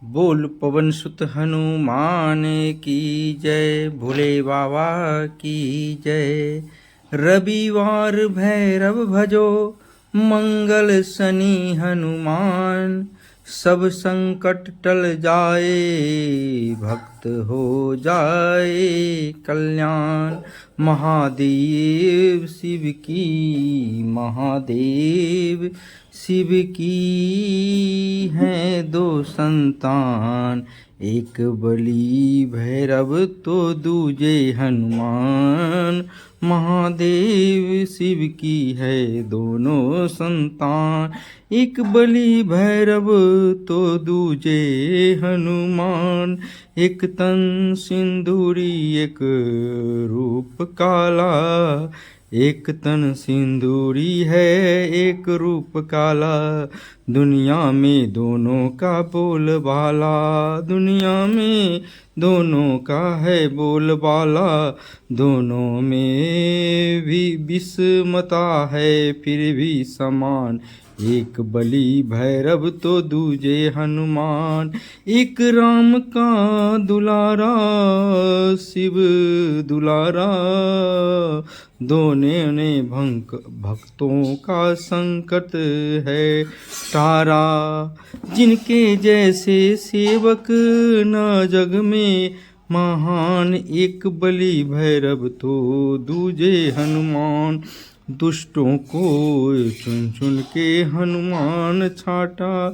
बोल पवन सुत हनुमान की जय, भोले बाबा की जय। रविवार भैरव भजो, मंगल शनि हनुमान। सब संकट टल जाए, भक्त हो जाए कल्याण। महादेव शिव की, महादेव शिव की हैं दो संतान। एक बलि भैरव तो दूजे हनुमान। महादेव शिव की है दोनों संतान। एक बलि भैरव तो दूजे हनुमान। एक तन सिंदूरी एक रूप काला। एक तन सिंदूरी है एक रूप काला। दुनिया में दोनों का बोलबाला। दुनिया में दोनों का है बोलबाला। दोनों में भी विषमता है फिर भी समान। एक बलि भैरव तो दूजे हनुमान। एक राम का दुलारा शिव दुलारा। दोनों ने भक्तों का संकट है तारा। जिनके जैसे सेवक न जग में महान। एक बलि भैरव तो दूजे हनुमान। दुष्टों को चुन चुन के हनुमान छाटा।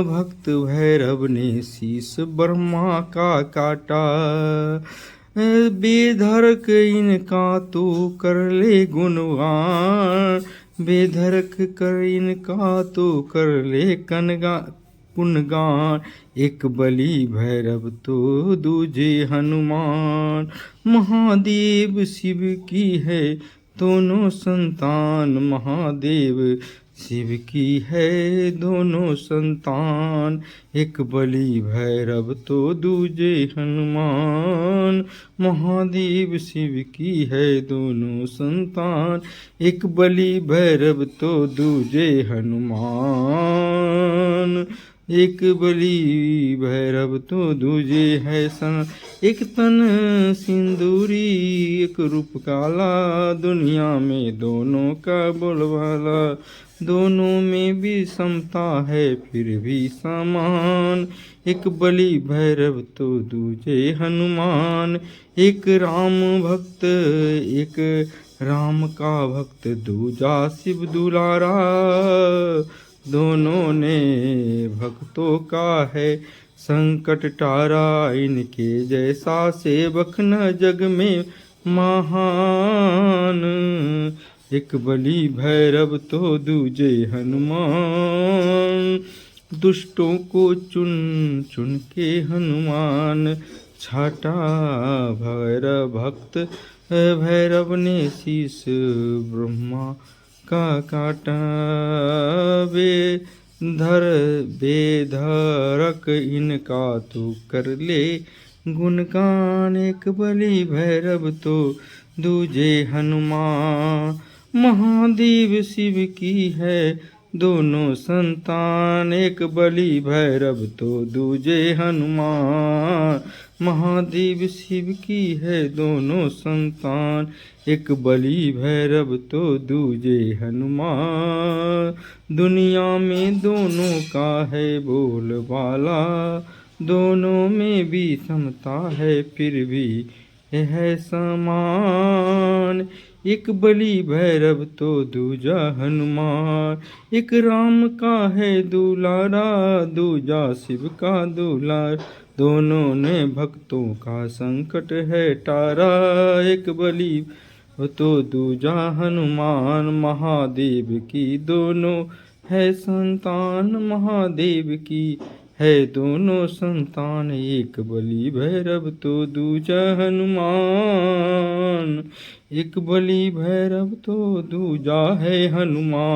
भक्त भैरव ने शीश ब्रह्मा का काटा। बेधड़क इनका तो कर ले गुणगान। बेधड़क कर इनका तो कर ले गुणगान। एक बलि भैरव तो दूजे हनुमान। महादेव शिव की है दोनों संतान। महादेव शिव की है दोनों संतान। एक बलि भैरव तो दूजे हनुमान। महादेव शिव की है दोनों संतान। एक बलि भैरव तो दूजे हनुमान। एक बलि भैरव तो दूजे है सन। एक तन सिंदूरी एक रूप काला। दुनिया में दोनों का बोलबाला। दोनों में भी समता है फिर भी समान। एक बलि भैरव तो दूजे हनुमान। एक राम भक्त एक राम का भक्त दूजा शिव दुलारा। दोनों ने भक्तों का है संकट टारा। इनके जैसा सेवक न जग में महान। एक बलि भैरव तो दूजे हनुमान। दुष्टों को चुन चुन के हनुमान छाटा। भैरव भक्त भैरव ने शीश ब्रह्मा का काटा। बेधड़क इनका तो कर ले गुणगान। एक बलि भैरव तो दूजे हनुमान। महादेव शिव की है दोनों संतान। एक बलि भैरव तो दूजे हनुमान। महादेव शिव की है दोनों संतान। एक बलि भैरव तो दूजे हनुमान। दुनिया में दोनों का है बोलबाला। दोनों में भी समता है फिर भी है समान। एक बलि भैरव तो दूजा हनुमान। एक राम का है दुलारा दूजा शिव का दुलार। दोनों ने भक्तों का संकट है टारा। एक बलि तो दूजा हनुमान। महादेव की दोनों है संतान। महादेव की है दोनों संतान। एक बलि भैरव तो दूजा हनुमान। एक बलि भैरव तो दूजा है हनुमान।